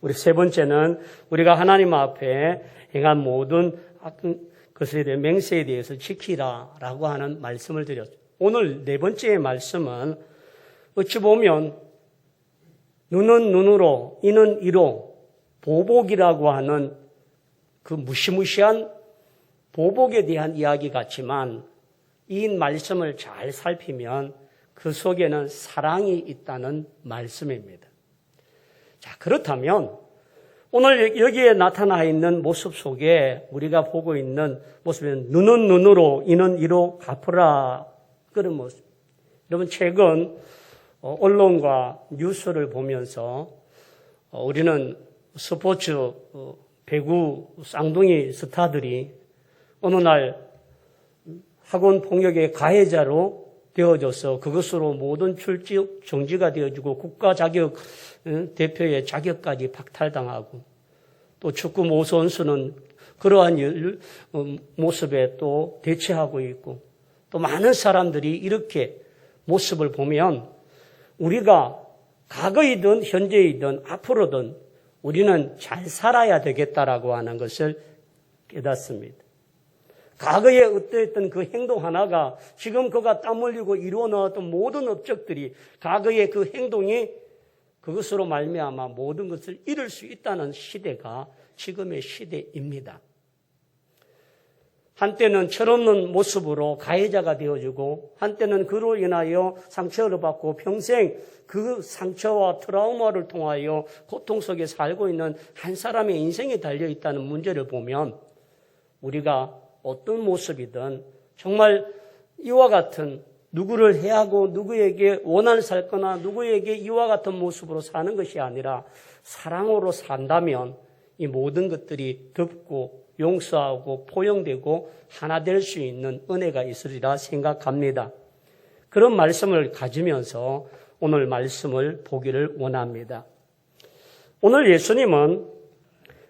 우리 세 번째는 우리가 하나님 앞에 행한 모든 것에 대한 맹세에 대해서 지키라라고 하는 말씀을 드렸죠. 오늘 네 번째 말씀은 어찌 보면 눈은 눈으로, 이는 이로 보복이라고 하는 그 무시무시한 보복에 대한 이야기 같지만 이 말씀을 잘 살피면 그 속에는 사랑이 있다는 말씀입니다. 자, 그렇다면 오늘 여기에 나타나 있는 모습 속에 우리가 보고 있는 모습은 눈은 눈으로, 이는 이로 갚으라 그런 모습. 여러분 최근 언론과 뉴스를 보면서 우리는 스포츠 배구 쌍둥이 스타들이 어느 날 학원 폭력의 가해자로 되어져서 그것으로 모든 출직 정지가 되어지고 국가 자격 대표의 자격까지 박탈당하고 또 축구 모 선수는 그러한 모습에 또 대처하고 있고 또 많은 사람들이 이렇게 모습을 보면 우리가 과거이든 현재이든 앞으로든 우리는 잘 살아야 되겠다라고 하는 것을 깨닫습니다. 과거에 어떠했던 그 행동 하나가 지금 그가 땀 흘리고 이루어 놓았던 모든 업적들이 과거의 그 행동이 그것으로 말미암아 모든 것을 잃을 수 있다는 시대가 지금의 시대입니다. 한때는 철없는 모습으로 가해자가 되어지고 한때는 그로 인하여 상처를 받고 평생 그 상처와 트라우마를 통하여 고통 속에 살고 있는 한 사람의 인생이 달려있다는 문제를 보면 우리가 어떤 모습이든 정말 이와 같은 누구를 해하고 누구에게 원한을 살거나 누구에게 이와 같은 모습으로 사는 것이 아니라 사랑으로 산다면 이 모든 것들이 덮고 용서하고 포용되고 하나 될 수 있는 은혜가 있으리라 생각합니다. 그런 말씀을 가지면서 오늘 말씀을 보기를 원합니다. 오늘 예수님은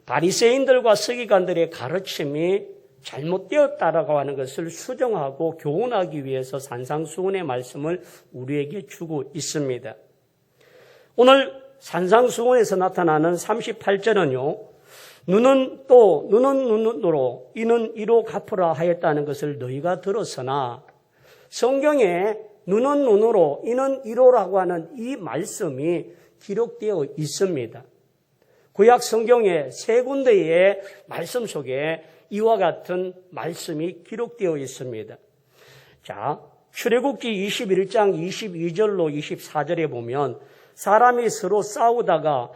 바리새인들과 서기관들의 가르침이 잘못되었다라고 하는 것을 수정하고 교훈하기 위해서 산상수훈의 말씀을 우리에게 주고 있습니다. 오늘 산상수훈에서 나타나는 38절은요. 눈은 눈으로 이는 이로 갚으라 하였다는 것을 너희가 들었으나 성경에 눈은 눈으로 이는 이로라고 하는 이 말씀이 기록되어 있습니다. 구약 성경의 세 군데의 말씀 속에 이와 같은 말씀이 기록되어 있습니다. 자, 출애굽기 21장 22절로 24절에 보면 사람이 서로 싸우다가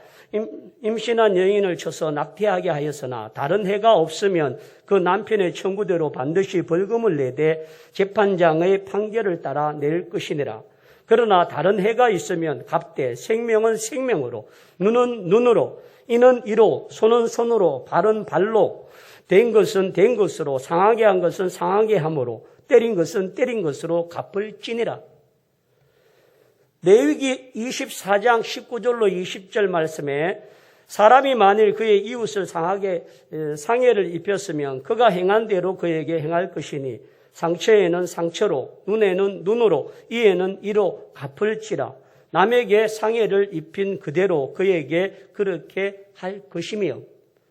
임신한 여인을 쳐서 낙태하게 하였으나 다른 해가 없으면 그 남편의 청구대로 반드시 벌금을 내되 재판장의 판결을 따라 낼 것이니라. 그러나 다른 해가 있으면 갚되 생명은 생명으로 눈은 눈으로 이는 이로 손은 손으로 발은 발로 된 것은 된 것으로 상하게 한 것은 상하게 함으로 때린 것은 때린 것으로 갚을지니라. 레위기 24장 19절로 20절 말씀에 사람이 만일 그의 이웃을 상해를 입혔으면 그가 행한 대로 그에게 행할 것이니 상처에는 상처로 눈에는 눈으로 이에는 이로 갚을지라. 남에게 상해를 입힌 그대로 그에게 그렇게 할 것이며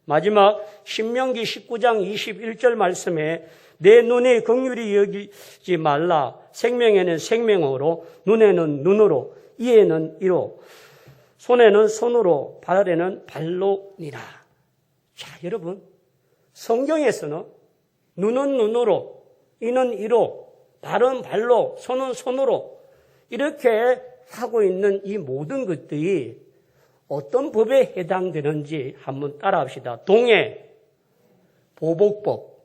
마지막 신명기 19장 21절 말씀에 내 눈에 긍휼히 여기지 말라. 생명에는 생명으로 눈에는 눈으로 이에는 이로 손에는 손으로 발에는 발로니라. 자, 여러분 성경에서는 눈은 눈으로 이는 이로 발은 발로 손은 손으로 이렇게 하고 있는 이 모든 것들이 어떤 법에 해당되는지 한번 따라합시다. 동해 보복법,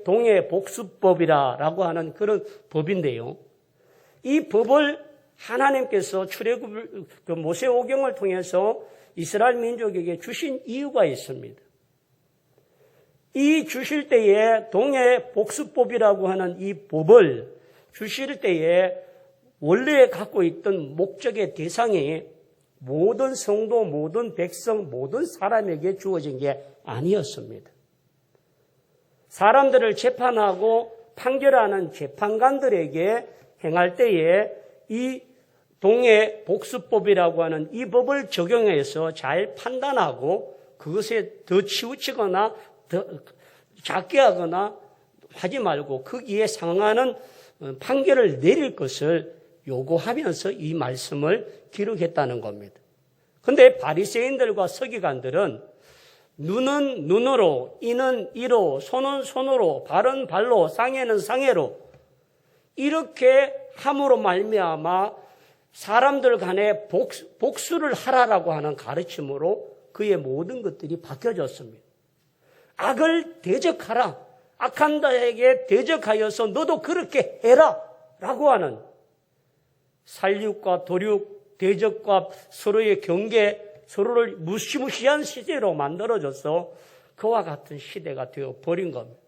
동해 복수법이라고 하는 그런 법인데요. 이 법을 하나님께서 출애굽 모세오경을 통해서 이스라엘 민족에게 주신 이유가 있습니다. 이 주실 때에 동해 복수법이라고 하는 이 법을 주실 때에 원래 갖고 있던 목적의 대상이 모든 성도, 모든 백성, 모든 사람에게 주어진 게 아니었습니다. 사람들을 재판하고 판결하는 재판관들에게 행할 때에 이 동해 복수법이라고 하는 이 법을 적용해서 잘 판단하고 그것에 더 치우치거나 더 작게 하거나 하지 말고 거기에 상응하는 판결을 내릴 것을 요구하면서 이 말씀을 기록했다는 겁니다. 그런데 바리새인들과 서기관들은 눈은 눈으로, 이는 이로, 손은 손으로, 발은 발로, 상해는 상해로 이렇게 함으로 말미암아 사람들 간에 복수를 하라라고 하는 가르침으로 그의 모든 것들이 바뀌어졌습니다. 악을 대적하라. 악한 자에게 대적하여서 너도 그렇게 해라 라고 하는 살육과 도륙, 대적과 서로의 경계, 서로를 무시무시한 시대로 만들어져서 그와 같은 시대가 되어버린 겁니다.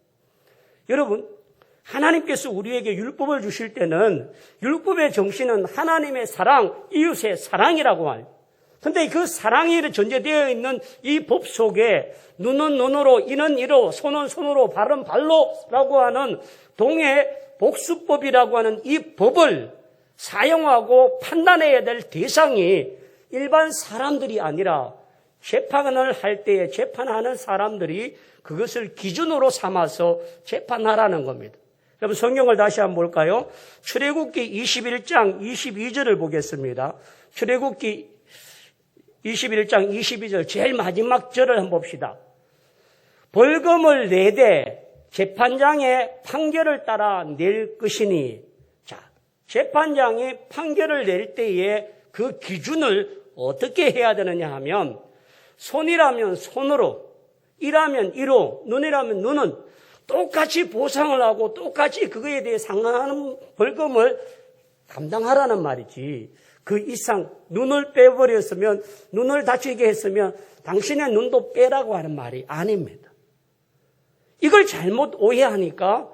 여러분, 하나님께서 우리에게 율법을 주실 때는 율법의 정신은 하나님의 사랑, 이웃의 사랑이라고 합니다. 그런데 그 사랑이 전제되어 있는 이 법 속에 눈은 눈으로, 이는 이로, 손은 손으로, 발은 발로라고 하는 동해 복수법이라고 하는 이 법을 사용하고 판단해야 될 대상이 일반 사람들이 아니라 재판을 할 때에 재판하는 사람들이 그것을 기준으로 삼아서 재판하라는 겁니다. 여러분 성경을 다시 한번 볼까요? 출애굽기 21장 22절을 보겠습니다. 출애굽기 21장 22절 제일 마지막 절을 한번 봅시다. 벌금을 내되 재판장의 판결을 따라 낼 것이니, 자, 재판장이 판결을 낼 때에 그 기준을 어떻게 해야 되느냐 하면 손이라면 손으로, 이라면 이로, 눈이라면 눈은 똑같이 보상을 하고 똑같이 그거에 대해 상응하는 벌금을 감당하라는 말이지. 그 이상 눈을 빼버렸으면, 눈을 다치게 했으면 당신의 눈도 빼라고 하는 말이 아닙니다. 이걸 잘못 오해하니까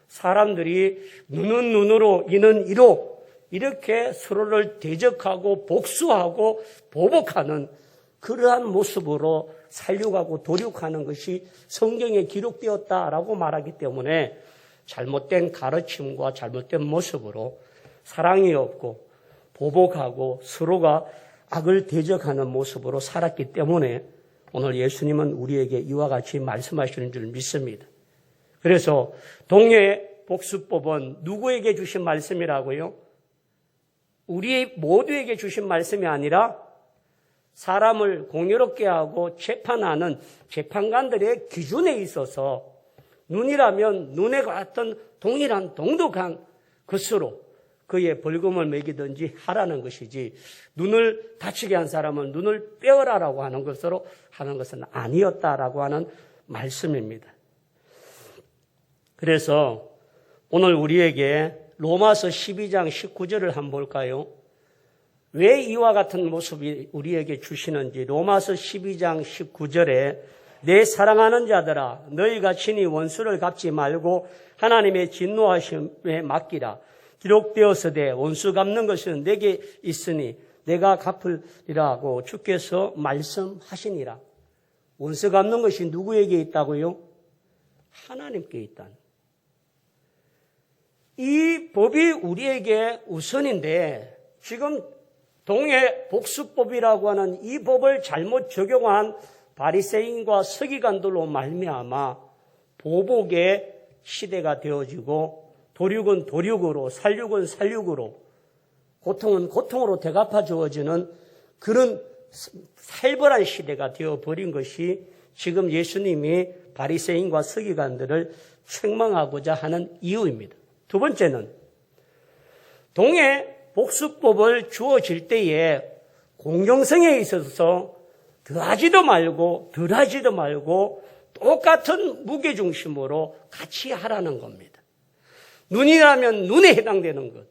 사람들이 눈은 눈으로, 이는 이로 이렇게 서로를 대적하고 복수하고 보복하는 그러한 모습으로 살육하고 도륙하는 것이 성경에 기록되었다라고 말하기 때문에 잘못된 가르침과 잘못된 모습으로 사랑이 없고 보복하고 서로가 악을 대적하는 모습으로 살았기 때문에 오늘 예수님은 우리에게 이와 같이 말씀하시는 줄 믿습니다. 그래서 동해 복수법은 누구에게 주신 말씀이라고요? 우리 모두에게 주신 말씀이 아니라 사람을 공의롭게 하고 재판하는 재판관들의 기준에 있어서 눈이라면 눈에 같은 동일한 동독한 것으로 그의 벌금을 매기든지 하라는 것이지, 눈을 다치게 한 사람은 눈을 빼어라라고 하는 것으로 하는 것은 아니었다라고 하는 말씀입니다. 그래서 오늘 우리에게 로마서 12장 19절을 한번 볼까요? 왜 이와 같은 모습이 우리에게 주시는지. 로마서 12장 19절에 내 사랑하는 자들아 너희가 친히 원수를 갚지 말고 하나님의 진노하심에 맡기라. 기록되었으되 원수 갚는 것은 내게 있으니 내가 갚으리라고 주께서 말씀하시니라. 원수 갚는 것이 누구에게 있다고요? 하나님께 있다. 이 법이 우리에게 우선인데 지금 동해 복수법이라고 하는 이 법을 잘못 적용한 바리새인과 서기관들로 말미암아 보복의 시대가 되어지고 도륙은 도륙으로, 살육은 살육으로, 고통은 고통으로 되갚아 주어지는 그런 살벌한 시대가 되어버린 것이 지금 예수님이 바리새인과 서기관들을 책망하고자 하는 이유입니다. 두 번째는 동해 복수법을 주어질 때에 공정성에 있어서 더하지도 말고 덜하지도 말고 똑같은 무게중심으로 같이 하라는 겁니다. 눈이라면 눈에 해당되는 것,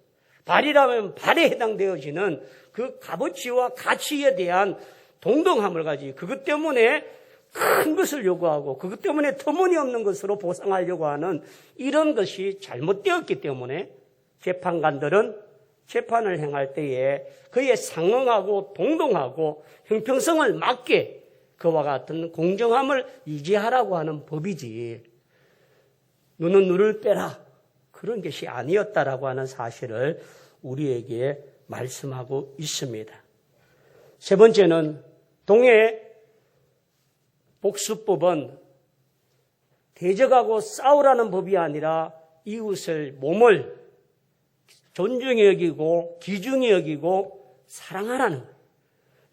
발이라면 발에 해당되어지는 그 값어치와 가치에 대한 동등함을 가지고 그것 때문에 큰 것을 요구하고 그것 때문에 터무니없는 것으로 보상하려고 하는 이런 것이 잘못되었기 때문에 재판관들은 재판을 행할 때에 그에 상응하고 동등하고 형평성을 맞게 그와 같은 공정함을 유지하라고 하는 법이지, 눈은 눈을 빼라 그런 것이 아니었다라고 하는 사실을 우리에게 말씀하고 있습니다. 세 번째는 동해 복수법은 대적하고 싸우라는 법이 아니라 이웃을 몸을 존중히 여기고 귀중히 여기고 사랑하라는 거예요.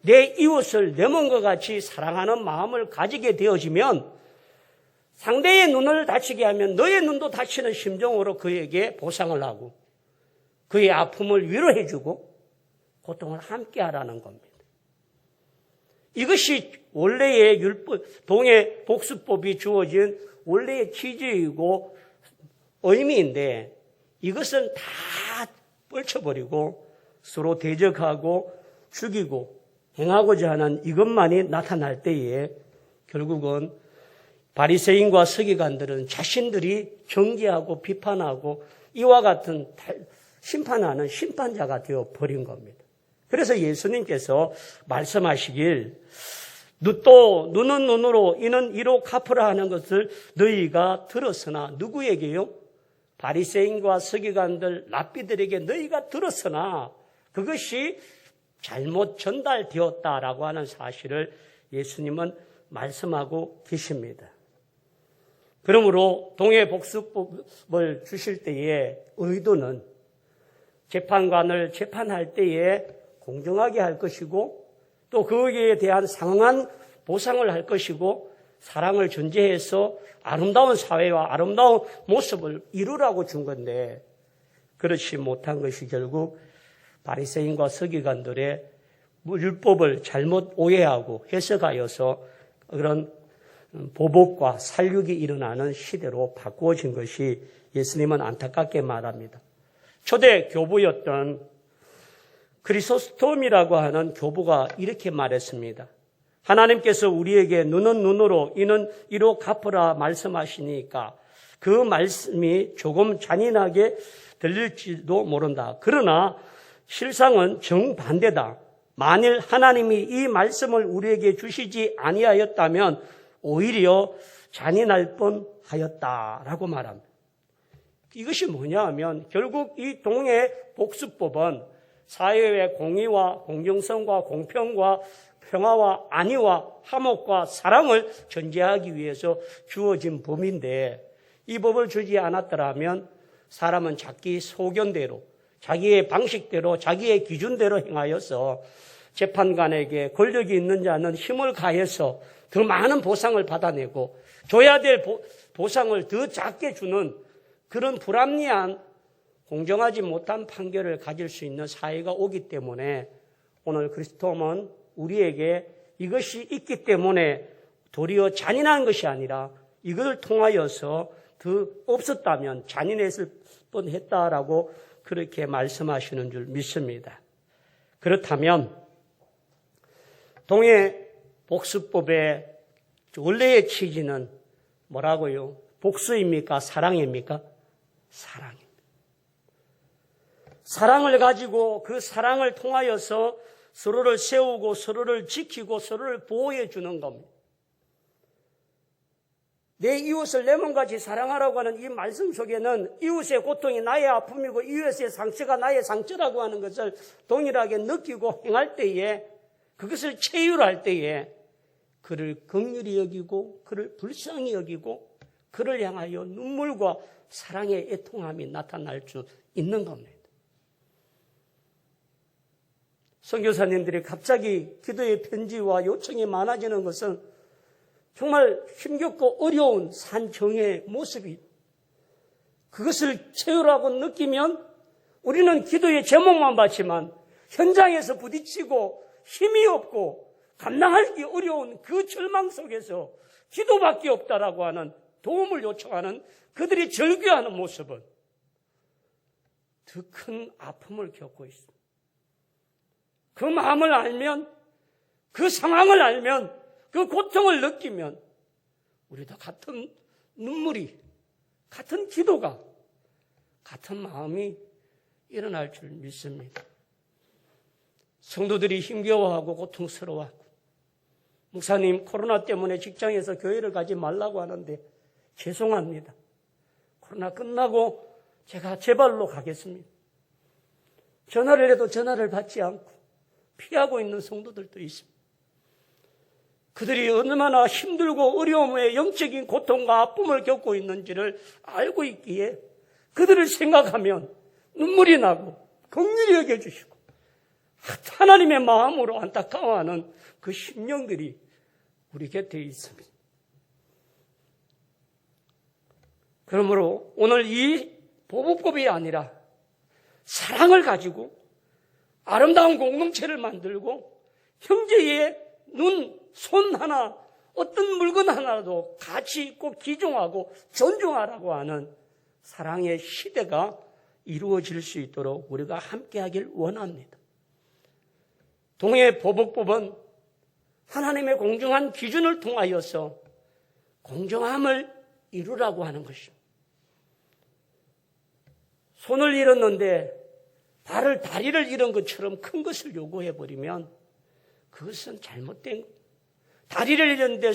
내 이웃을 내 몸과 같이 사랑하는 마음을 가지게 되어지면 상대의 눈을 다치게 하면 너의 눈도 다치는 심정으로 그에게 보상을 하고 그의 아픔을 위로해주고 고통을 함께하라는 겁니다. 이것이 원래의 율법, 동해 복수법이 주어진 원래의 취지이고 의미인데 이것은 다 뻘쳐버리고 서로 대적하고 죽이고 행하고자 하는 이것만이 나타날 때에 결국은 바리새인과 서기관들은 자신들이 정죄하고 비판하고 이와 같은 심판하는 심판자가 되어 버린 겁니다. 그래서 예수님께서 말씀하시길 또 눈은 눈으로 이는 이로 갚으라 하는 것을 너희가 들었으나 누구에게요? 바리새인과 서기관들 랍비들에게 너희가 들었으나 그것이 잘못 전달되었다라고 하는 사실을 예수님은 말씀하고 계십니다. 그러므로 동해복수법을 주실 때의 의도는 재판관을 재판할 때에 공정하게 할 것이고 또 거기에 대한 상응한 보상을 할 것이고 사랑을 전제해서 아름다운 사회와 아름다운 모습을 이루라고 준 건데 그렇지 못한 것이 결국 바리새인과 서기관들의 율법을 잘못 오해하고 해석하여서 그런 보복과 살육이 일어나는 시대로 바꾸어진 것이 예수님은 안타깝게 말합니다. 초대 교부였던 크리소스톰이라고 하는 교부가 이렇게 말했습니다. 하나님께서 우리에게 눈은 눈으로 이는 이로 갚으라 말씀하시니까 그 말씀이 조금 잔인하게 들릴지도 모른다. 그러나 실상은 정반대다. 만일 하나님이 이 말씀을 우리에게 주시지 아니하였다면 오히려 잔인할 뻔하였다라고 말합니다. 이것이 뭐냐 하면 결국 이 동해 복수법은 사회의 공의와 공정성과 공평과 평화와 안위와 화목과 사랑을 전제하기 위해서 주어진 법인데 이 법을 주지 않았더라면 사람은 자기 소견대로 자기의 방식대로 자기의 기준대로 행하여서 재판관에게 권력이 있는 자는 힘을 가해서 더 많은 보상을 받아내고 줘야 될 보상을 더 작게 주는 그런 불합리한 공정하지 못한 판결을 가질 수 있는 사회가 오기 때문에 오늘 크리스톰은 우리에게 이것이 있기 때문에 도리어 잔인한 것이 아니라 이것을 통하여서 더 없었다면 잔인했을 뻔했다라고 그렇게 말씀하시는 줄 믿습니다. 그렇다면 동해 복수법의 원래의 취지는 뭐라고요? 복수입니까? 사랑입니까? 사랑입니다. 사랑을 가지고 그 사랑을 통하여서 서로를 세우고 서로를 지키고 서로를 보호해 주는 겁니다. 내 이웃을 내 몸같이 사랑하라고 하는 이 말씀 속에는 이웃의 고통이 나의 아픔이고 이웃의 상처가 나의 상처라고 하는 것을 동일하게 느끼고 행할 때에 그것을 체휼할 때에 그를 긍휼히 여기고 그를 불쌍히 여기고 그를 향하여 눈물과 사랑의 애통함이 나타날 수 있는 겁니다. 선교사님들이 갑자기 기도의 편지와 요청이 많아지는 것은 정말 힘겹고 어려운 산정의 모습이 그것을 체휼하고 느끼면 우리는 기도의 제목만 받지만 현장에서 부딪히고 힘이 없고 감당하기 어려운 그 절망 속에서 기도밖에 없다라고 하는 도움을 요청하는 그들이 절규하는 모습은 더 큰 아픔을 겪고 있습니다. 그 마음을 알면, 그 상황을 알면, 그 고통을 느끼면 우리도 같은 눈물이, 같은 기도가, 같은 마음이 일어날 줄 믿습니다. 성도들이 힘겨워하고 고통스러워하고 목사님 코로나 때문에 직장에서 교회를 가지 말라고 하는데 죄송합니다. 코로나 끝나고 제가 제 발로 가겠습니다. 전화를 해도 전화를 받지 않고 피하고 있는 성도들도 있습니다. 그들이 얼마나 힘들고 어려움에 영적인 고통과 아픔을 겪고 있는지를 알고 있기에 그들을 생각하면 눈물이 나고 긍휼히 여겨주시고 하나님의 마음으로 안타까워하는 그 심령들이 우리 곁에 있습니다. 그러므로 오늘 이 보복법이 아니라 사랑을 가지고 아름다운 공동체를 만들고 형제의 눈, 손 하나, 어떤 물건 하나라도 가치 있고 기종하고 존중하라고 하는 사랑의 시대가 이루어질 수 있도록 우리가 함께하길 원합니다. 동해 보복법은 하나님의 공정한 기준을 통하여서 공정함을 이루라고 하는 것입니다. 손을 잃었는데 다리를 잃은 것처럼 큰 것을 요구해버리면 그것은 잘못된 거예요. 다리를 잃었는데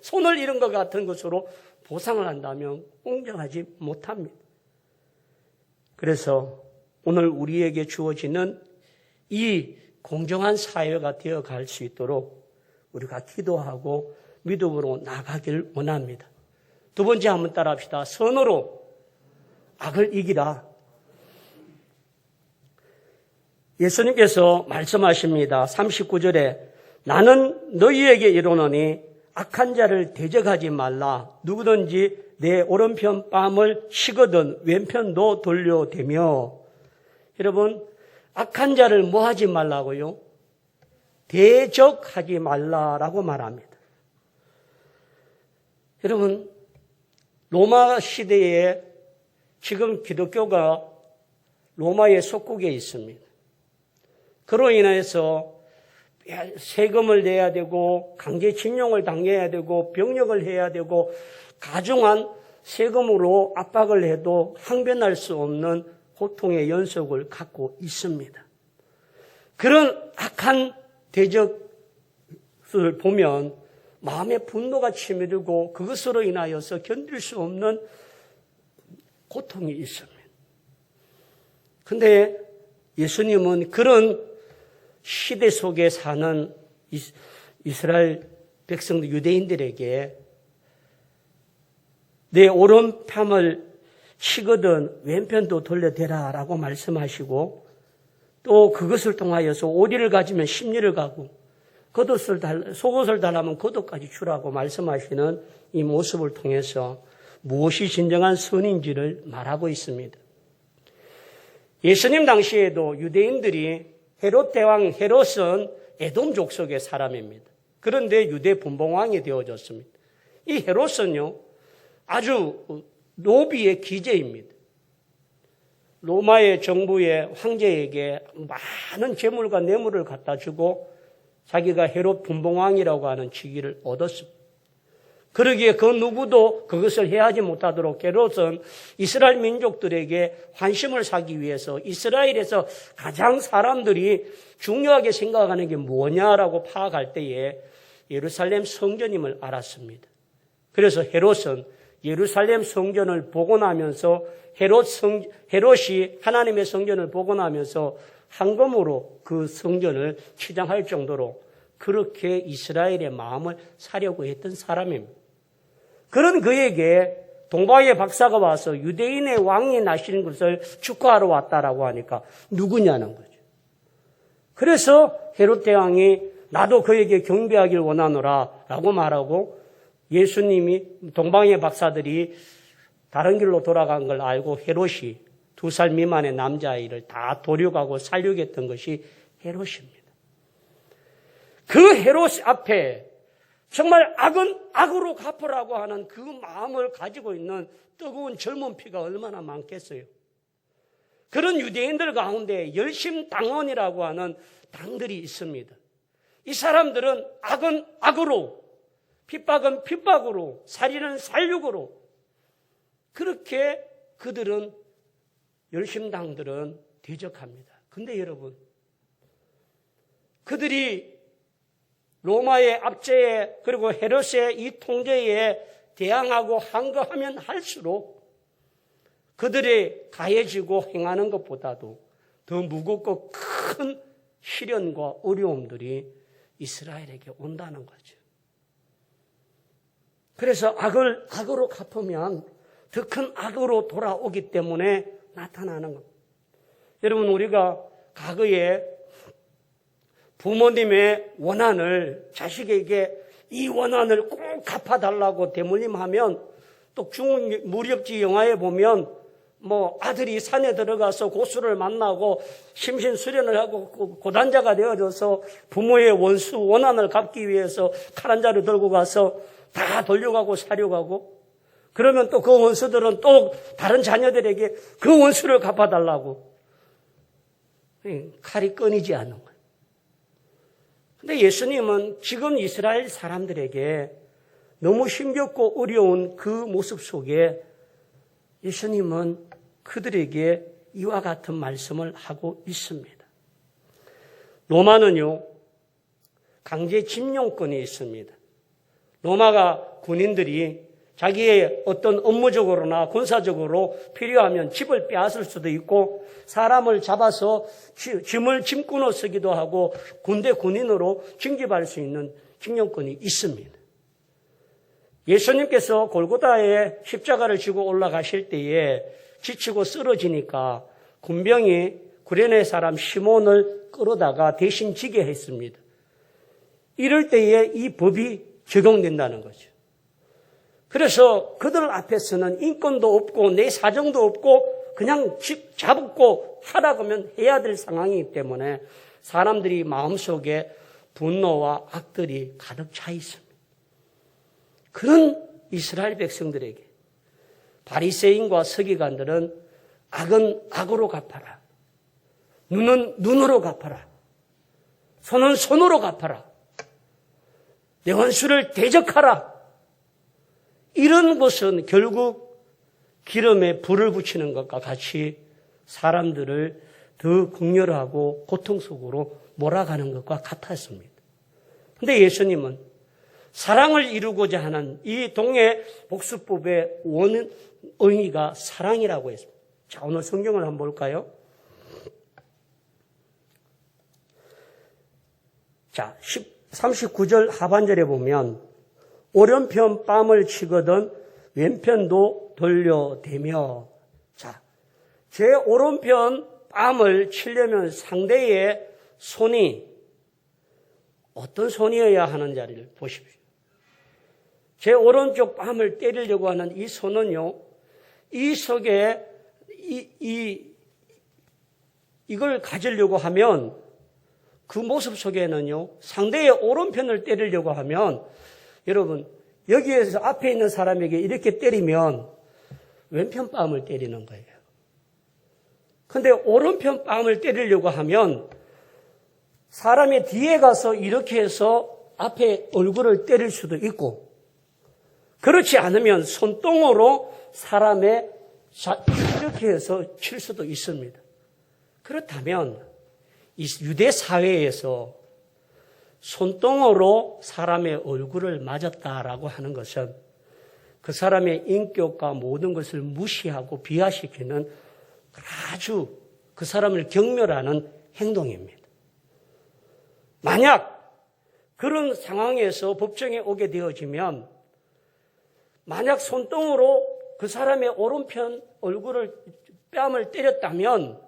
손을 잃은 것 같은 것으로 보상을 한다면 공정하지 못합니다. 그래서 오늘 우리에게 주어지는 이 공정한 사회가 되어갈 수 있도록 우리가 기도하고 믿음으로 나가길 원합니다. 두 번째 한번 따라합시다. 선으로 악을 이기라. 예수님께서 말씀하십니다. 39절에 나는 너희에게 이르노니 악한 자를 대적하지 말라. 누구든지 내 오른편 뺨을 치거든 왼편도 돌려대며. 여러분, 악한 자를 뭐 하지 말라고요? 대적하지 말라라고 말합니다. 여러분, 로마 시대에 지금 기독교가 로마의 속국에 있습니다. 그로 인해서 세금을 내야 되고 강제징용을 당해야 되고 병역을 해야 되고 가중한 세금으로 압박을 해도 항변할 수 없는 고통의 연속을 갖고 있습니다. 그런 악한 대적을 보면 마음에 분노가 치밀고 그것으로 인하여서 견딜 수 없는 고통이 있습니다. 그런데 예수님은 그런 시대 속에 사는 이스라엘 백성들, 유대인들에게 내 오른편을 치거든 왼편도 돌려대라 라고 말씀하시고 또 그것을 통하여서 오리를 가지면 십리를 가고 속옷을 달라면 겉옷까지 주라고 말씀하시는 이 모습을 통해서 무엇이 진정한 선인지를 말하고 있습니다. 예수님 당시에도 유대인들이 헤롯 대왕 헤롯은 에돔 족속의 사람입니다. 그런데 유대 분봉왕이 되어졌습니다. 이 헤롯은요 아주 노비의 기재입니다. 로마의 정부의 황제에게 많은 재물과 뇌물을 갖다 주고 자기가 헤롯 분봉왕이라고 하는 직위를 얻었습니다. 그러기에 그 누구도 그것을 해하지 못하도록 헤롯은 이스라엘 민족들에게 환심을 사기 위해서 이스라엘에서 가장 사람들이 중요하게 생각하는 게 뭐냐라고 파악할 때에 예루살렘 성전임을 알았습니다. 그래서 헤롯은 예루살렘 성전을 복원하면서 헤롯이 하나님의 성전을 복원하면서 황금으로 그 성전을 치장할 정도로 그렇게 이스라엘의 마음을 사려고 했던 사람입니다. 그런 그에게 동방의 박사가 와서 유대인의 왕이 나시는 것을 축하하러 왔다라고 하니까 누구냐는 거죠. 그래서 헤롯 대왕이 나도 그에게 경배하길 원하노라 라고 말하고 예수님이 동방의 박사들이 다른 길로 돌아간 걸 알고 헤롯이 2살 미만의 남자아이를 다 도륙하고 살육했던 것이 헤롯입니다. 그 헤롯 앞에 정말 악은 악으로 갚으라고 하는 그 마음을 가지고 있는 뜨거운 젊은 피가 얼마나 많겠어요. 그런 유대인들 가운데 열심당원이라고 하는 당들이 있습니다. 이 사람들은 악은 악으로, 핍박은 핍박으로, 살인은 살육으로 그렇게 그들은 열심당들은 대적합니다. 근데 여러분, 그들이 로마의 압제에 그리고 헤롯의 이 통제에 대항하고 항거하면 할수록 그들이 가해지고 행하는 것보다도 더 무겁고 큰 시련과 어려움들이 이스라엘에게 온다는 거죠. 그래서 악으로 갚으면 더 큰 악으로 돌아오기 때문에 나타나는 겁니다. 여러분, 우리가 과거에 부모님의 원한을 자식에게 이 원한을 꼭 갚아달라고 대물림하면, 또 중국 무력지 영화에 보면 아들이 산에 들어가서 고수를 만나고 심신수련을 하고 고단자가 되어져서 부모의 원한을 갚기 위해서 칼 한 자루 들고 가서 다 돌려가고 사려가고, 그러면 또 그 원수들은 또 다른 자녀들에게 그 원수를 갚아달라고 칼이 끊이지 않는 거예요. 근데 예수님은 지금 이스라엘 사람들에게 너무 힘겹고 어려운 그 모습 속에 예수님은 그들에게 이와 같은 말씀을 하고 있습니다. 로마는요, 강제 집용권이 있습니다. 로마가 군인들이 자기의 어떤 업무적으로나 군사적으로 필요하면 집을 빼앗을 수도 있고, 사람을 잡아서 짐을 짐꾼으로 쓰기도 하고 군대 군인으로 징집할 수 있는 징용권이 있습니다. 예수님께서 골고다에 십자가를 지고 올라가실 때에 지치고 쓰러지니까 군병이 구레네 사람 시몬을 끌어다가 대신 지게 했습니다. 이럴 때에 이 법이 적용된다는 거죠. 그래서 그들 앞에서는 인권도 없고 내 사정도 없고 그냥 잡고 하라고 하면 해야 될 상황이기 때문에 사람들이 마음속에 분노와 악들이 가득 차 있습니다. 그런 이스라엘 백성들에게 바리새인과 서기관들은 악은 악으로 갚아라, 눈은 눈으로 갚아라, 손은 손으로 갚아라, 내 원수를 대적하라, 이런 것은 결국 기름에 불을 붙이는 것과 같이 사람들을 더 극렬하고 고통 속으로 몰아가는 것과 같았습니다. 그런데 예수님은 사랑을 이루고자 하는 이 동해 복수법의 원 의미가 사랑이라고 했습니다. 자, 오늘 성경을 한번 볼까요? 자, 39절 하반절에 보면 오른편 뺨을 치거든 왼편도 돌려대며, 자, 제 오른편 뺨을 치려면 상대의 손이 어떤 손이어야 하는지를 보십시오. 제 오른쪽 뺨을 때리려고 하는 이 손은요, 이 속에 이걸 가지려고 하면 그 모습 속에는요, 상대의 오른편을 때리려고 하면, 여러분, 여기에서 앞에 있는 사람에게 이렇게 때리면 왼편 뺨을 때리는 거예요. 근데 오른편 뺨을 때리려고 하면 사람의 뒤에 가서 이렇게 해서 앞에 얼굴을 때릴 수도 있고, 그렇지 않으면 손등으로 사람의 이렇게 해서 칠 수도 있습니다. 그렇다면 이 유대 사회에서 손등으로 사람의 얼굴을 맞았다라고 하는 것은 그 사람의 인격과 모든 것을 무시하고 비하시키는 아주 그 사람을 경멸하는 행동입니다. 만약 그런 상황에서 법정에 오게 되어지면, 만약 손등으로 그 사람의 오른편 뺨을 때렸다면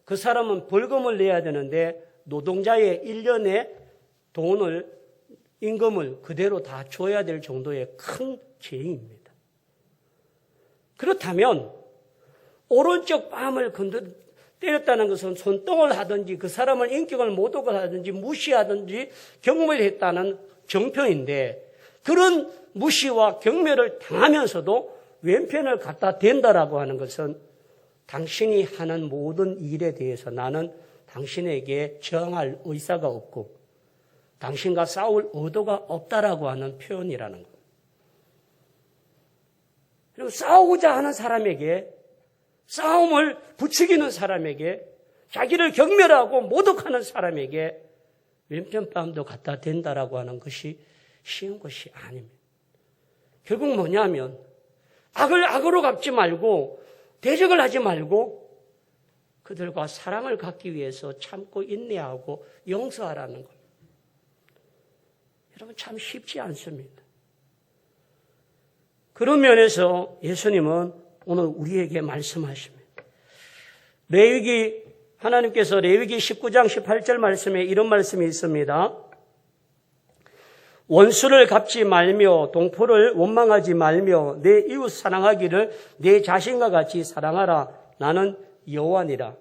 그 사람은 벌금을 내야 되는데 노동자의 1년의 임금을 그대로 다 줘야 될 정도의 큰 죄입니다. 그렇다면 오른쪽 뺨을 때렸다는 것은 손등을 하든지 그 사람을 인격을 모독을 하든지 무시하든지 경멸했다는 정표인데, 그런 무시와 경멸을 당하면서도 왼편을 갖다 댄다라고 하는 것은 당신이 하는 모든 일에 대해서 나는 당신에게 저항할 의사가 없고 당신과 싸울 의도가 없다라고 하는 표현이라는 겁니다. 그리고 싸우고자 하는 사람에게, 싸움을 부추기는 사람에게, 자기를 경멸하고 모독하는 사람에게 왼편 뺨도 갖다 댄다라고 하는 것이 쉬운 것이 아닙니다. 결국 뭐냐면 악을 악으로 갚지 말고 대적을 하지 말고 그들과 사랑을 갖기 위해서 참고 인내하고 용서하라는 것. 여러분 참 쉽지 않습니다. 그런 면에서 예수님은 오늘 우리에게 말씀하십니다. 하나님께서 레위기 19장 18절 말씀에 이런 말씀이 있습니다. 원수를 갚지 말며 동포를 원망하지 말며 내 이웃 사랑하기를 내 자신과 같이 사랑하라. 나는 여호와니라.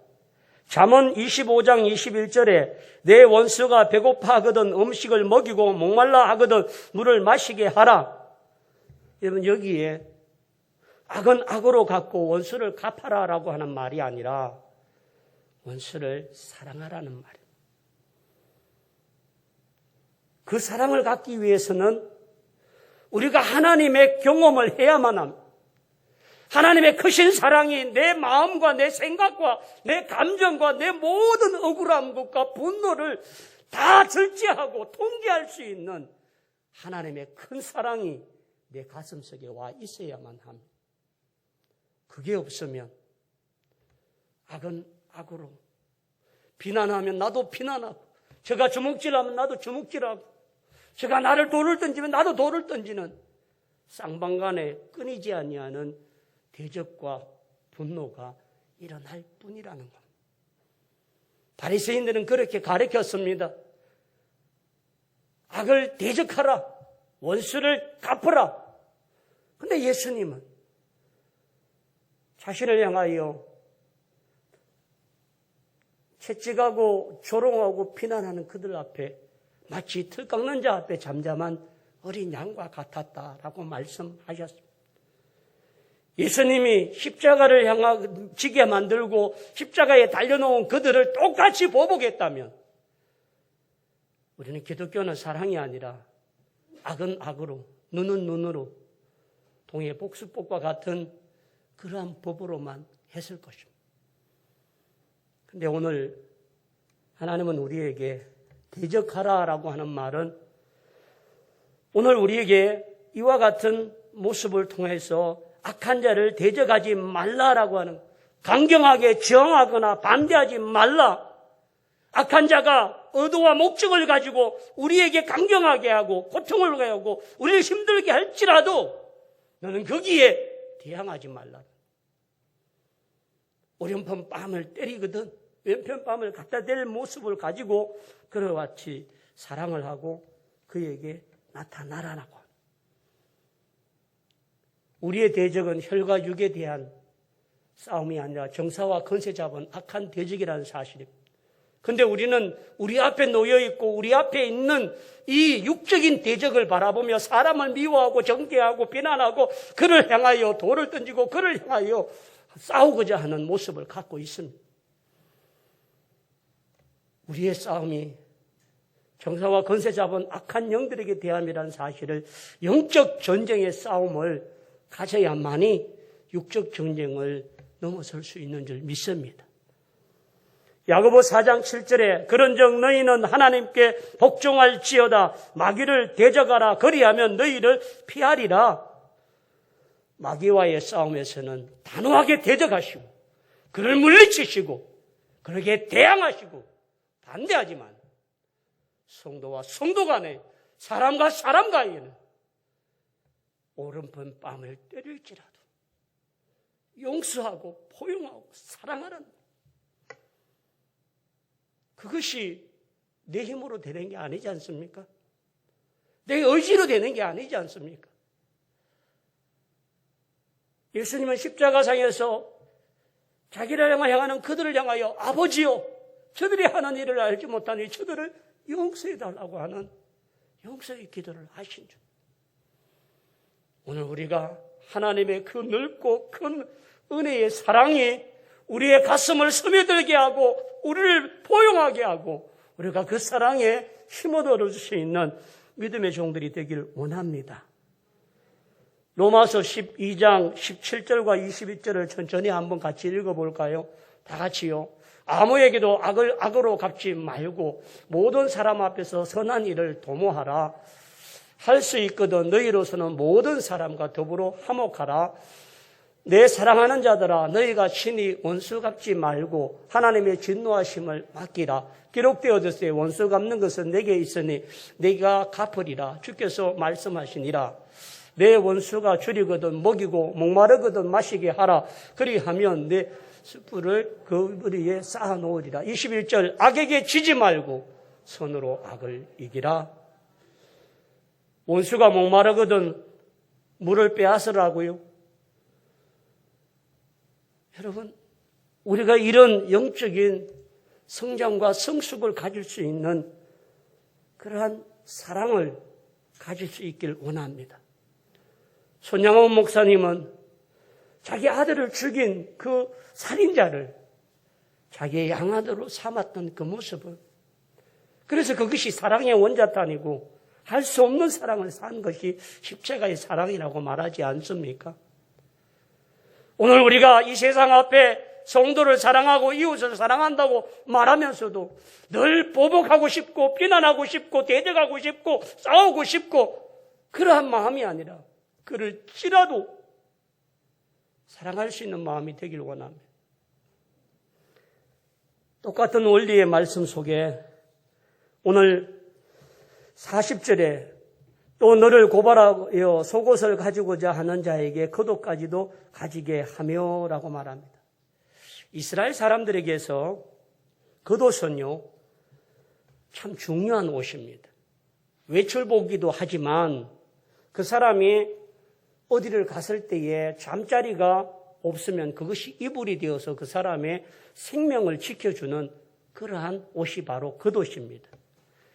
잠언 25장 21절에 내 원수가 배고파 하거든 음식을 먹이고 목말라 하거든 물을 마시게 하라. 여러분 여기에 악은 악으로 갚고 원수를 갚아라라고 하는 말이 아니라 원수를 사랑하라는 말이에요. 그 사랑을 갖기 위해서는 우리가 하나님의 경험을 해야만 합니다. 하나님의 크신 사랑이 내 마음과 내 생각과 내 감정과 내 모든 억울한 것과 분노를 다 절제하고 통제할 수 있는 하나님의 큰 사랑이 내 가슴속에 와 있어야만 합니다. 그게 없으면 악은 악으로, 비난하면 나도 비난하고, 저가 주먹질하면 나도 주먹질하고, 저가 나를 돌을 던지면 나도 돌을 던지는 쌍방간에 끊이지 아니하는 대적과 분노가 일어날 뿐이라는 겁니다. 바리새인들은 그렇게 가르쳤습니다. 악을 대적하라, 원수를 갚으라. 그런데 예수님은 자신을 향하여 채찍하고 조롱하고 비난하는 그들 앞에 마치 틀 깎는 자 앞에 잠잠한 어린 양과 같았다라고 말씀하셨습니다. 예수님이 십자가를 지게 만들고 십자가에 달려놓은 그들을 똑같이 보복했다면 우리는 기독교는 사랑이 아니라 악은 악으로, 눈은 눈으로, 동해 복수법과 같은 그러한 법으로만 했을 것입니다. 그런데 오늘 하나님은 우리에게 대적하라라고 하는 말은 오늘 우리에게 이와 같은 모습을 통해서 악한 자를 대적하지 말라라고 하는, 강경하게 저항하거나 반대하지 말라. 악한 자가 의도와 목적을 가지고 우리에게 강경하게 하고 고통을 하고 우리를 힘들게 할지라도 너는 거기에 대항하지 말라. 오른편 뺨을 때리거든 왼편 뺨을 갖다 댈 모습을 가지고 그와 같이 사랑을 하고 그에게 나타나라고. 우리의 대적은 혈과 육에 대한 싸움이 아니라 정사와 권세 잡은 악한 대적이라는 사실입니다. 그런데 우리는 우리 앞에 놓여 있고 우리 앞에 있는 이 육적인 대적을 바라보며 사람을 미워하고 정죄하고 비난하고 그를 향하여 돌을 던지고 그를 향하여 싸우고자 하는 모습을 갖고 있습니다. 우리의 싸움이 정사와 권세 잡은 악한 영들에게 대함이라는 사실을, 영적 전쟁의 싸움을 가져야만이 육적 전쟁을 넘어설 수 있는 줄 믿습니다. 야고보 4장 7절에 그런즉 너희는 하나님께 복종할지어다. 마귀를 대적하라. 그리하면 너희를 피하리라. 마귀와의 싸움에서는 단호하게 대적하시고 그를 물리치시고 그에게 대항하시고 반대하지만 성도와 성도 간에, 사람과 사람 간에는 오른편 뺨을 때릴지라도 용서하고 포용하고 사랑하라는, 그것이 내 힘으로 되는 게 아니지 않습니까? 내 의지로 되는 게 아니지 않습니까? 예수님은 십자가상에서 자기를 향하는 그들을 향하여 아버지요, 저들이 하는 일을 알지 못하니 저들을 용서해달라고 하는 용서의 기도를 하신 줄. 오늘 우리가 하나님의 그 넓고 큰 은혜의 사랑이 우리의 가슴을 스며들게 하고 우리를 포용하게 하고 우리가 그 사랑에 힘을 얻을 수 있는 믿음의 종들이 되길 원합니다. 로마서 12장 17절과 21절을 천천히 한번 같이 읽어볼까요? 다 같이요. 아무에게도 악을 악으로 갚지 말고 모든 사람 앞에서 선한 일을 도모하라. 할 수 있거든 너희로서는 모든 사람과 더불어 화목하라. 내 사랑하는 자들아 너희가 친히 원수 갚지 말고 하나님의 진노하심을 맡기라. 기록되어졌어요. 원수 갚는 것은 내게 있으니 네가 갚으리라. 주께서 말씀하시니라. 내 원수가 줄이거든 먹이고 목마르거든 마시게 하라. 그리하면 내 숯불을 그 위에 쌓아놓으리라. 21절 악에게 지지 말고 선으로 악을 이기라. 원수가 목마르거든 물을 빼앗으라고요. 여러분, 우리가 이런 영적인 성장과 성숙을 가질 수 있는 그러한 사랑을 가질 수 있길 원합니다. 손양원 목사님은 자기 아들을 죽인 그 살인자를 자기의 양아들로 삼았던 그 모습을, 그래서 그것이 사랑의 원자탄이고 할 수 없는 사랑을 산 것이 십자가의 사랑이라고 말하지 않습니까? 오늘 우리가 이 세상 앞에 성도를 사랑하고 이웃을 사랑한다고 말하면서도 늘 보복하고 싶고 비난하고 싶고 대적하고 싶고 싸우고 싶고 그러한 마음이 아니라 그를 찌라도 사랑할 수 있는 마음이 되길 원합니다. 똑같은 원리의 말씀 속에 오늘 40절에 또 너를 고발하여 속옷을 가지고자 하는 자에게 겉옷까지도 가지게 하며라고 말합니다. 이스라엘 사람들에게서 겉옷은요 참 중요한 옷입니다. 외출복이기도 하지만 그 사람이 어디를 갔을 때에 잠자리가 없으면 그것이 이불이 되어서 그 사람의 생명을 지켜주는 그러한 옷이 바로 겉옷입니다.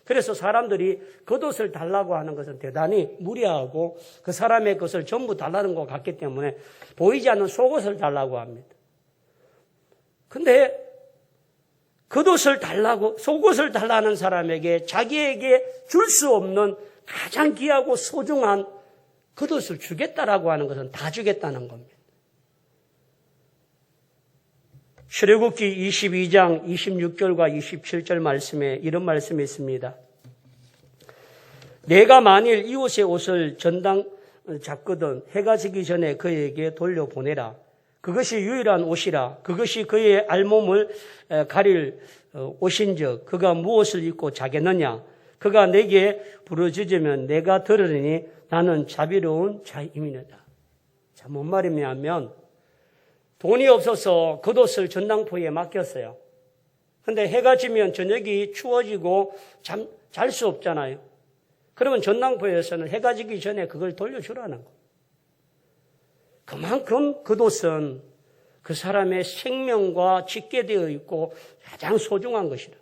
그래서 사람들이 겉옷을 달라고 하는 것은 대단히 무리하고 그 사람의 것을 전부 달라는 것 같기 때문에 보이지 않는 속옷을 달라고 합니다. 근데 겉옷을 달라고, 속옷을 달라는 사람에게 자기에게 줄 수 없는 가장 귀하고 소중한 겉옷을 주겠다라고 하는 것은 다 주겠다는 겁니다. 출애굽기 22장 26절과 27절 말씀에 이런 말씀이 있습니다. 내가 만일 이웃의 옷을 전당 잡거든 해가 지기 전에 그에게 돌려보내라. 그것이 유일한 옷이라. 그것이 그의 알몸을 가릴 옷인즉 그가 무엇을 입고 자겠느냐. 그가 내게 부르짖으면 내가 들으리니 나는 자비로운 자임이니라. 자, 뭔 말이냐면 돈이 없어서 겉옷을 전당포에 맡겼어요. 근데 해가 지면 저녁이 추워지고 잘 수 없잖아요. 그러면 전당포에서는 해가 지기 전에 그걸 돌려주라는 거예요. 그만큼 겉옷은 그 사람의 생명과 직계되어 있고 가장 소중한 것이라.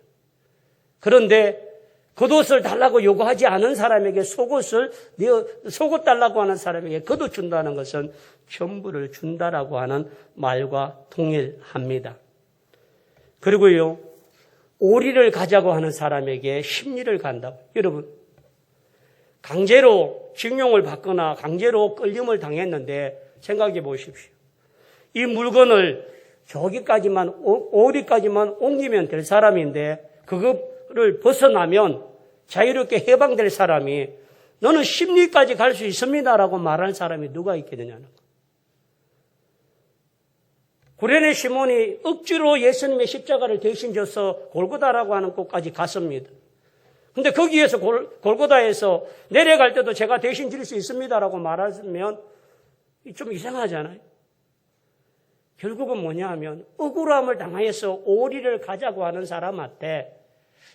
그런데 겉옷을 달라고 요구하지 않은 사람에게 속옷 달라고 하는 사람에게 겉옷 준다는 것은 전부를 준다라고 하는 말과 동일합니다. 그리고요, 오리를 가자고 하는 사람에게 심리를 간다. 여러분, 강제로 징용을 받거나 강제로 끌림을 당했는데 생각해 보십시오. 이 물건을 저기까지만, 오리까지만 옮기면 될 사람인데 그거를 벗어나면 자유롭게 해방될 사람이 너는 심리까지 갈 수 있습니다라고 말하는 사람이 누가 있겠느냐는 거예요. 구레네 시몬이 억지로 예수님의 십자가를 대신 져서 골고다라고 하는 곳까지 갔습니다. 근데 거기에서 골고다에서 내려갈 때도 제가 대신 질 수 있습니다라고 말하면 좀 이상하잖아요. 결국은 뭐냐 하면 억울함을 당해서 오리를 가자고 하는 사람한테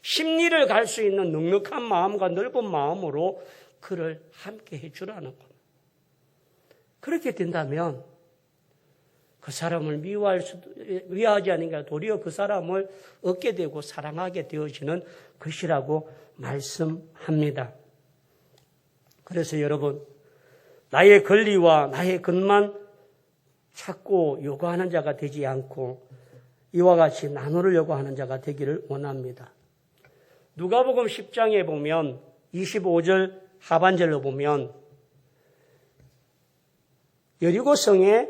심리를 갈 수 있는 넉넉한 마음과 넓은 마음으로 그를 함께 해주라는 겁니다. 그렇게 된다면 그 사람을 미워하지 않으니까 도리어 그 사람을 얻게 되고 사랑하게 되어지는 것이라고 말씀합니다. 그래서 여러분, 나의 권리와 나의 것만 찾고 요구하는 자가 되지 않고 이와 같이 나누려고 하는 자가 되기를 원합니다. 누가복음 10장에 보면 25절 하반절로 보면 여리고성에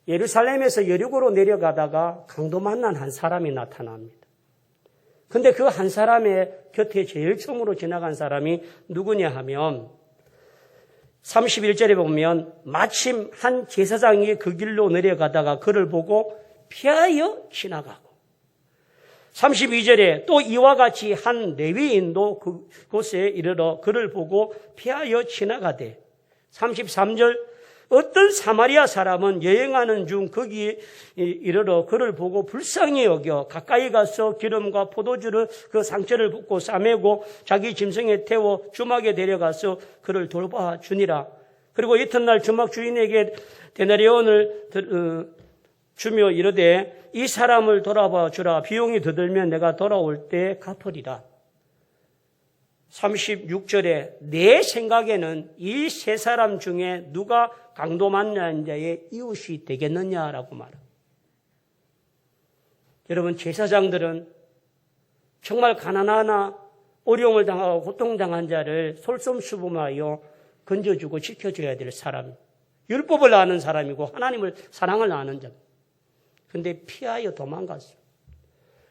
예루살렘에서 여리고로 내려가다가 강도 만난 한 사람이 나타납니다. 근데 그 한 사람의 곁에 제일 처음으로 지나간 사람이 누구냐 하면 31절에 보면 마침 한 제사장이 그 길로 내려가다가 그를 보고 피하여 지나가고, 32절에 또 이와 같이 한 레위인도 그곳에 이르러 그를 보고 피하여 지나가되, 33절 어떤 사마리아 사람은 여행하는 중 거기 이르러 그를 보고 불쌍히 여겨 가까이 가서 기름과 포도주를 그 상처를 붓고 싸매고 자기 짐승에 태워 주막에 데려가서 그를 돌봐 주니라. 그리고 이튿날 주막 주인에게 데나리온을 주며 이르되 이 사람을 돌아봐 주라. 비용이 더 들면 내가 돌아올 때 갚으리라. 36절에 내 생각에는 이 세 사람 중에 누가 강도 만난 자의 이웃이 되겠느냐라고 말합니다. 여러분, 제사장들은 정말 가난하나 어려움을 당하고 고통당한 자를 솔선수범하여 건져주고 지켜줘야 될 사람, 율법을 아는 사람이고 하나님을 사랑을 아는 자입니다. 그런데 피하여 도망갔어요.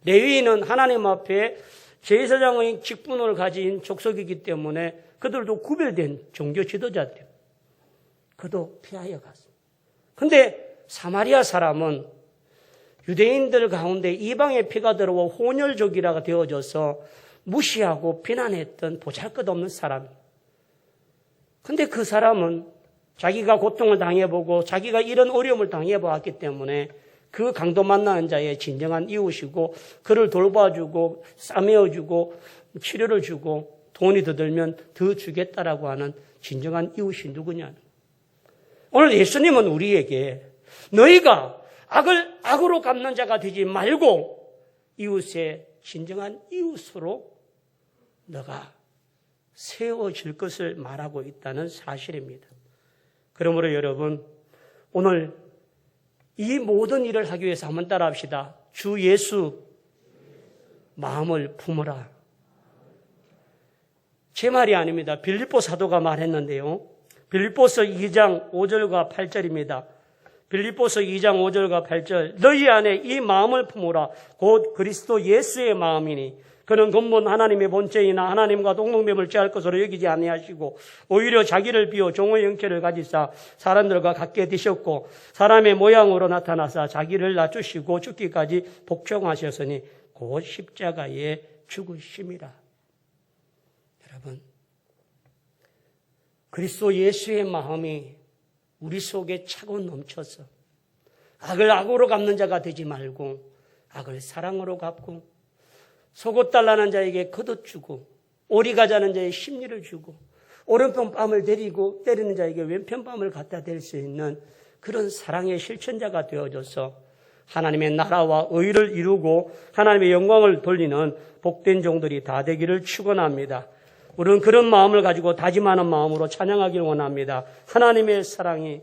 레위인은 하나님 앞에 제사장의 직분을 가진 족속이기 때문에 그들도 구별된 종교 지도자들이에요. 그도 피하여 갔습니다. 그런데 사마리아 사람은 유대인들 가운데 이방의 피가 들어와 혼혈족이라고 되어져서 무시하고 비난했던 보잘것없는 사람이에요. 그런데 그 사람은 자기가 고통을 당해보고 자기가 이런 어려움을 당해보았기 때문에 그 강도 만나는 자의 진정한 이웃이고 그를 돌봐주고 싸매어주고 치료를 주고 돈이 더 들면 더 주겠다라고 하는 진정한 이웃이 누구냐. 오늘 예수님은 우리에게 너희가 악을 악으로 갚는 자가 되지 말고 이웃의 진정한 이웃으로 너가 세워질 것을 말하고 있다는 사실입니다. 그러므로 여러분, 오늘 이 모든 일을 하기 위해서 한번 따라합시다. 주 예수 마음을 품어라. 제 말이 아닙니다. 빌립보 사도가 말했는데요. 빌립보서 2장 5절과 8절입니다. 빌립보서 2장 5절과 8절 너희 안에 이 마음을 품으라. 곧 그리스도 예수의 마음이니 그는 근본 하나님의 본체이나 하나님과 동등됨을 취할 것으로 여기지 아니하시고 오히려 자기를 비워 종의 형체를 가지사 사람들과 같게 되셨고 사람의 모양으로 나타나사 자기를 낮추시고 죽기까지 복종하셨으니 곧 십자가에 죽으심이라. 여러분, 그리스도 예수의 마음이 우리 속에 차고 넘쳐서 악을 악으로 갚는 자가 되지 말고 악을 사랑으로 갚고 속옷 달라는 자에게 걷어주고 오리 가자는 자의 심리를 주고 오른편 뺨을 때리는 자에게 왼편 뺨을 갖다 댈 수 있는 그런 사랑의 실천자가 되어져서 하나님의 나라와 의를 이루고 하나님의 영광을 돌리는 복된 종들이 다 되기를 축원합니다. 우리는 그런 마음을 가지고 다짐하는 마음으로 찬양하기를 원합니다. 하나님의 사랑이